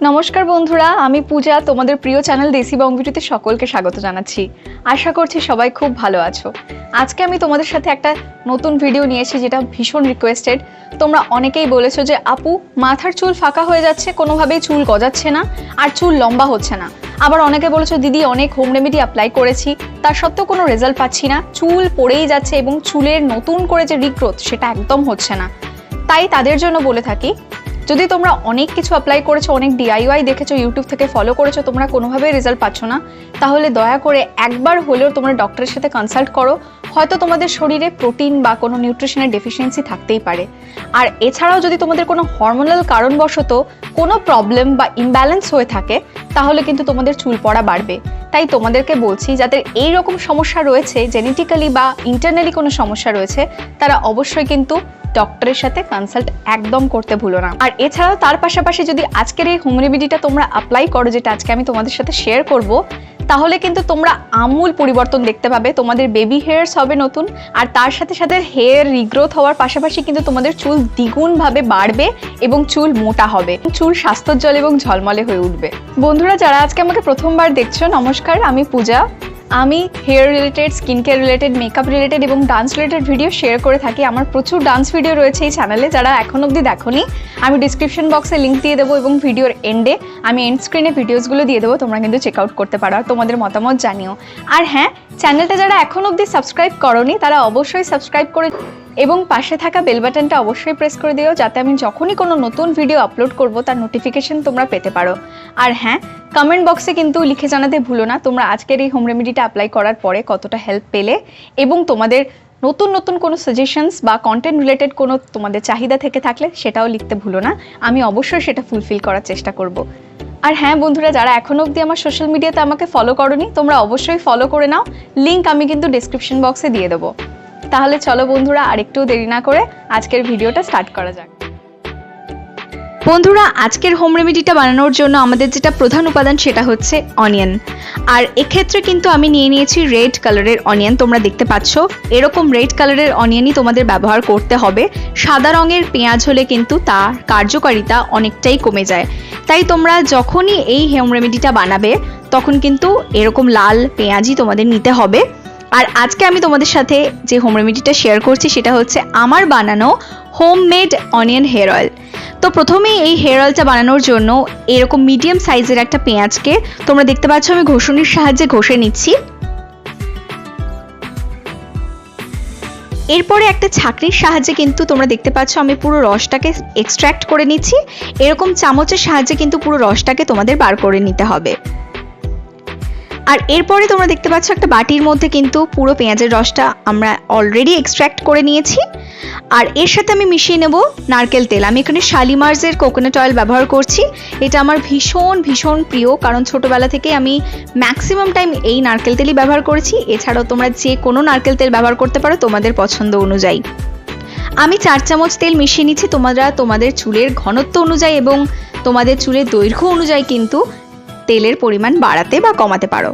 নমস্কার বন্ধুরা, আমি পূজা তোমাদের প্রিয় চ্যানেল দেসি বং বিউটিতে সকলকে স্বাগত জানাচ্ছি। আশা করছি সবাই খুব ভালো আছো। আজকে আমি তোমাদের সাথে একটা নতুন ভিডিও নিয়েছি যেটা ভীষণ রিকোয়েস্টেড। তোমরা অনেকেই বলেছো যে আপু মাথার চুল ফাঁকা হয়ে যাচ্ছে, কোনোভাবেই চুল গজাচ্ছে না আর চুল লম্বা হচ্ছে না। আবার অনেকে বলেছো দিদি অনেক হোম রেমেডি অ্যাপ্লাই করেছি, তার সত্ত্বেও কোনো রেজাল্ট পাচ্ছি না, চুল পড়েই যাচ্ছে এবং চুলের নতুন করে যে রিগ্রোথ সেটা একদম হচ্ছে না। তাই তাদের জন্য বলে থাকি, যদি তোমরা অনেক কিছু অ্যাপ্লাই করেছো, অনেক DIY দেখেছো, ইউটিউব থেকে ফলো করেছো, তোমরা কোনোভাবেই রেজাল্ট পাচ্ছ না, তাহলে দয়া করে একবার হলেও তোমরা ডক্টরের সাথে কনসাল্ট করো। হয়তো তোমাদের শরীরে প্রোটিন বা কোনো নিউট্রিশনের ডেফিসিয়েন্সি থাকতেই পারে। আর এছাড়াও যদি তোমাদের কোনো হরমোনাল কারণবশত কোনো প্রবলেম বা ইমব্যালেন্স হয়ে থাকে, তাহলে কিন্তু তোমাদের চুল পড়া বাড়বে। তাই তোমাদেরকে বলছি, যাদের এই রকম সমস্যা রয়েছে, জেনেটিক্যালি বা ইন্টারনালি কোনো সমস্যা রয়েছে, তারা অবশ্যই কিন্তু ডক্টরের সাথে কনসাল্ট একদম করতে ভুলো না। আর এছাড়াও তার পাশাপাশি যদি আজকের এই হোম রেমেডিটা তোমরা অ্যাপ্লাই করো, যেটা আজকে আমি তোমাদের সাথে শেয়ার করব, তাহলে কিন্তু তোমরা আমূল পরিবর্তন দেখতে পাবে। তোমাদের বেবি হেয়ার্স হবে নতুন, আর তার সাথে সাথে হেয়ার রিগ্রোথ হওয়ার পাশাপাশি কিন্তু তোমাদের চুল দ্বিগুণভাবে বাড়বে এবং চুল মোটা হবে, চুল স্বাস্থ্যোজ্জ্বল এবং ঝলমলে হয়ে উঠবে। বন্ধুরা, যারা আজকে আমাকে প্রথমবার দেখছো, নমস্কার, আমি পূজা। আমি hair related, skin care related, makeup related এবং ডান্স রিলেটেড ভিডিও শেয়ার করে থাকি। আমার প্রচুর ডান্স ভিডিও রয়েছে এই চ্যানেলে, যারা এখন অবধি দেখোনি আমি ডিসক্রিপশন বক্সে লিঙ্ক দিয়ে দেবো এবং ভিডিওর এন্ডে আমি এন্ড স্ক্রিনে ভিডিওসগুলো দিয়ে দেবো, তোমরা কিন্তু চেক আউট করতে পারো আর তোমাদের মতামত জানিও। আর হ্যাঁ, চ্যানেলটা যারা এখন অবধি সাবস্ক্রাইব করোনি তারা অবশ্যই সাবস্ক্রাইব করে এবং পাশে থাকা বেল বাটনটা অবশ্যই প্রেস করে দিও, যাতে আমি যখনই কোনো নতুন ভিডিও আপলোড করব তার নোটিফিকেশন তোমরা পেতে পারো। আর হ্যাঁ, কমেন্ট বক্সে কিন্তু লিখে জানাতে ভুলো না তোমরা আজকের এই হোম রেমেডিটা অ্যাপ্লাই করার পরে কতটা হেল্প পেলে, এবং তোমাদের নতুন নতুন কোনো সাজেশনস বা কন্টেন্ট রিলেটেড কোনো তোমাদের চাহিদা থেকে থাকলে সেটাও লিখতে ভুলো না। আমি অবশ্যই সেটা ফুলফিল করার চেষ্টা করব। আর হ্যাঁ বন্ধুরা, যারা এখনো অবধি আমার সোশ্যাল মিডিয়াতে আমাকে ফলো করোনি, তোমরা অবশ্যই ফলো করে নাও, লিঙ্ক আমি কিন্তু ডেসক্রিপশন বক্সে দিয়ে দেবো। তাহলে চলো বন্ধুরা, আর একটু দেরি না করে আজকের ভিডিওটা স্টার্ট করা যাক। বন্ধুরা, আজকের হোম রেমেডিটা বানানোর জন্য আমাদের যেটা প্রধান উপাদান সেটা হচ্ছে অনিয়ন। আর এক্ষেত্রে কিন্তু আমি নিয়ে নিয়েছি রেড কালারের অনিয়ন। তোমরা দেখতে পাচ্ছ এরকম রেড কালারের অনিয়নই তোমাদের ব্যবহার করতে হবে। সাদা রঙের পেঁয়াজ হলে কিন্তু তার কার্যকারিতা অনেকটাই কমে যায়। তাই তোমরা যখনই এই হোম রেমেডিটা বানাবে তখন কিন্তু এরকম লাল পেঁয়াজই তোমাদের নিতে হবে। আর আজকে আমি তোমাদের সাথে যে হোম রেমেডিটা শেয়ার করছি সেটা হচ্ছে আমার বানানো হোমমেড অনিয়ন হেয়ার অয়েল। তো প্রথমেই এই হেয়ার অয়েলটা বানানোর জন্য এরকম মিডিয়াম সাইজের একটা পেঁয়াজকে তোমরা দেখতে পাচ্ছ আমি ঘষণির সাহায্যে ঘষে নিচ্ছি। এরপরে একটা ছাঁকনির সাহায্যে কিন্তু তোমরা দেখতে পাচ্ছ আমি পুরো রসটাকে এক্সট্র্যাক্ট করে নিচ্ছি। এরকম চামচের সাহায্যে কিন্তু পুরো রসটাকে তোমাদের বার করে নিতে হবে। আর এরপরে তোমরা দেখতে পাচ্ছ একটা বাটির মধ্যে কিন্তু পুরো পেঁয়াজের রসটা আমরা অলরেডি এক্সট্র্যাক্ট করে নিয়েছি। আর এর সাথে আমি মিশিয়ে নেব নারকেল তেল। আমি এখানে শালিমার্সের কোকোনাট অয়েল ব্যবহার করছি। এটা আমার ভীষণ ভীষণ প্রিয়, কারণ ছোটোবেলা থেকে আমি ম্যাক্সিমাম টাইম এই নারকেল তেলই ব্যবহার করেছি। এছাড়াও তোমরা যে কোনো নারকেল তেল ব্যবহার করতে পারো তোমাদের পছন্দ অনুযায়ী। আমি 4 চামচ তেল মিশিয়ে নিচ্ছি। তোমরা তোমাদের চুলের ঘনত্ব অনুযায়ী এবং তোমাদের চুলের দৈর্ঘ্য অনুযায়ী কিন্তু তেলের পরিমাণ বাড়াতে বা কমাতে পারো।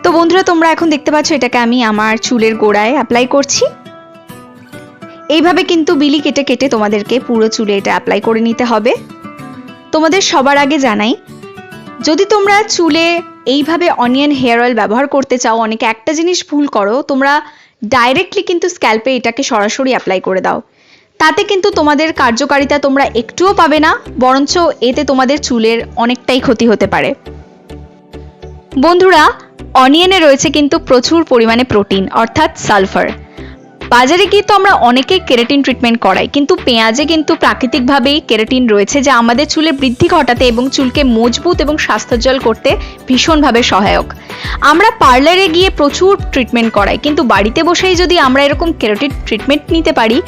তো বন্ধুরা, তোমরা এখন দেখতে পাচ্ছ এটাকে আমি আমার চুলের গোড়ায় অ্যাপ্লাই করছি। এইভাবে কিন্তু বিলি কেটে কেটে তোমাদেরকে পুরো চুলে এটা অ্যাপ্লাই করে নিতে হবে। তোমাদের সবার আগে জানাই, যদি তোমরা চুলে এইভাবে অনিয়ন হেয়ার অয়েল ব্যবহার করতে চাও, অনেকে একটা জিনিস ভুল করো, তোমরা ডাইরেক্টলি কিন্তু স্ক্যাল্পে এটাকে সরাসরি অ্যাপ্লাই করে দাও। তাতে কিন্তু তোমাদের কার্যকারিতা তোমরা একটুও পাবে না, বরঞ্চ এতে তোমাদের চুলের অনেকটাই ক্ষতি হতে পারে। বন্ধুরা, অনিয়নে রয়েছে কিন্তু প্রচুর পরিমাণে প্রোটিন অর্থাৎ সালফার। বাজারে গিয়ে তো আমরা অনেকেই কেরাটিন ট্রিটমেন্ট করাই, কিন্তু পেঁয়াজে কিন্তু প্রাকৃতিকভাবেই কেরাটিন রয়েছে, যা আমাদের চুলের বৃদ্ধি ঘটাতে এবং চুলকে মজবুত এবং স্বাস্থ্যোজ্জ্বল করতে ভীষণভাবে সহায়ক। আমরা পার্লারে গিয়ে প্রচুর ট্রিটমেন্ট করাই, কিন্তু বাড়িতে বসেই যদি আমরা এরকম কেরাটিন ট্রিটমেন্ট নিতে পারি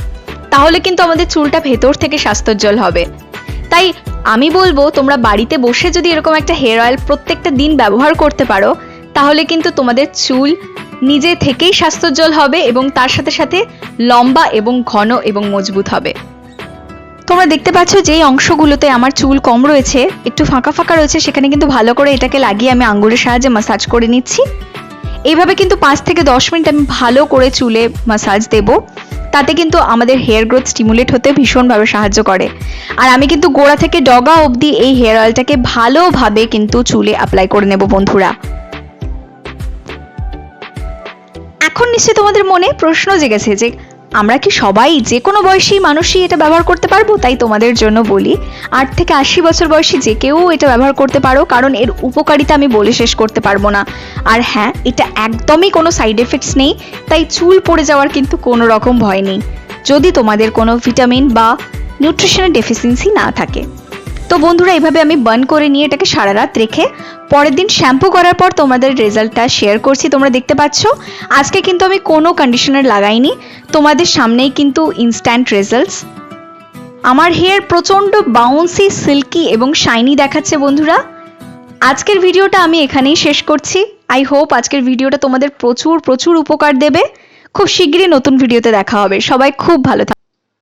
তাহলে কিন্তু আমাদের চুলটা ভেতর থেকে স্বাস্থ্যোজ্জ্বল হবে। তাই আমি বলবো, তোমরা বাড়িতে বসে যদি এরকম একটা হেয়ার অয়েল প্রত্যেকটা দিন ব্যবহার করতে পারো, তাহলে কিন্তু তোমাদের চুল নিজে থেকেই স্বাস্থ্যোজ্জ্বল হবে এবং তার সাথে সাথে লম্বা এবং ঘন এবং মজবুত হবে। তোমরা দেখতে পাচ্ছ যেই অংশগুলোতে আমার চুল কম রয়েছে, একটু ফাঁকা ফাঁকা রয়েছে, সেখানে কিন্তু ভালো করে এটাকে লাগিয়ে আমি আঙ্গুলের সাহায্যে মাসাজ করে নিচ্ছি। এইভাবে কিন্তু 5 থেকে 10 মিনিট আমি ভালো করে চুলে মাসাজ দেব। তাতে কিন্তু আমাদের হেয়ার গ্রোথ স্টিমুলেট হতে ভীষণভাবে সাহায্য করে। আর আমি কিন্তু গোড়া থেকে ডগা অবধি এই হেয়ার অয়েলটাকে ভালোভাবে কিন্তু চুলে অ্যাপ্লাই করে নেব বন্ধুরা। এখন নিশ্চয়ই তোমাদের মনে প্রশ্ন জেগেছে যে আমরা কি সবাই যে কোনো বয়সী মানুষই এটা ব্যবহার করতে পারবো? তাই তোমাদের জন্য বলি 8 থেকে 80 বছর বয়সী যে কেউ এটা ব্যবহার করতে পারো, কারণ এর উপকারিতা আমি বলে শেষ করতে পারবো না। আর হ্যাঁ, এটা একদমই কোনো সাইড এফেক্টস নেই, তাই চুল পড়ে যাওয়ার কিন্তু কোনো রকম ভয় নেই, যদি তোমাদের কোনো ভিটামিন বা নিউট্রিশনের ডেফিসিয়েন্সি না থাকে। তো বন্ধুরা, এইভাবে আমি বার্ন করে নিয়ে এটাকে সারা রাত রেখে পরের দিন শ্যাম্পু করার পর তোমাদের রেজাল্টটা শেয়ার করছি। তোমরা দেখতে পাচ্ছ আজকে কিন্তু আমি কোনো কন্ডিশনার লাগাইনি, তোমাদের সামনেই কিন্তু ইনস্ট্যান্ট রেজাল্টস। আমার হেয়ার প্রচণ্ড বাউন্সি, সিল্কি এবং শাইনি দেখাচ্ছে বন্ধুরা। আজকের ভিডিওটা আমি এখানেই শেষ করছি। আই হোপ আজকের ভিডিওটা তোমাদের প্রচুর প্রচুর উপকার দেবে। খুব শীঘ্রই নতুন ভিডিওতে দেখা হবে। সবাই খুব ভালো থাকবে।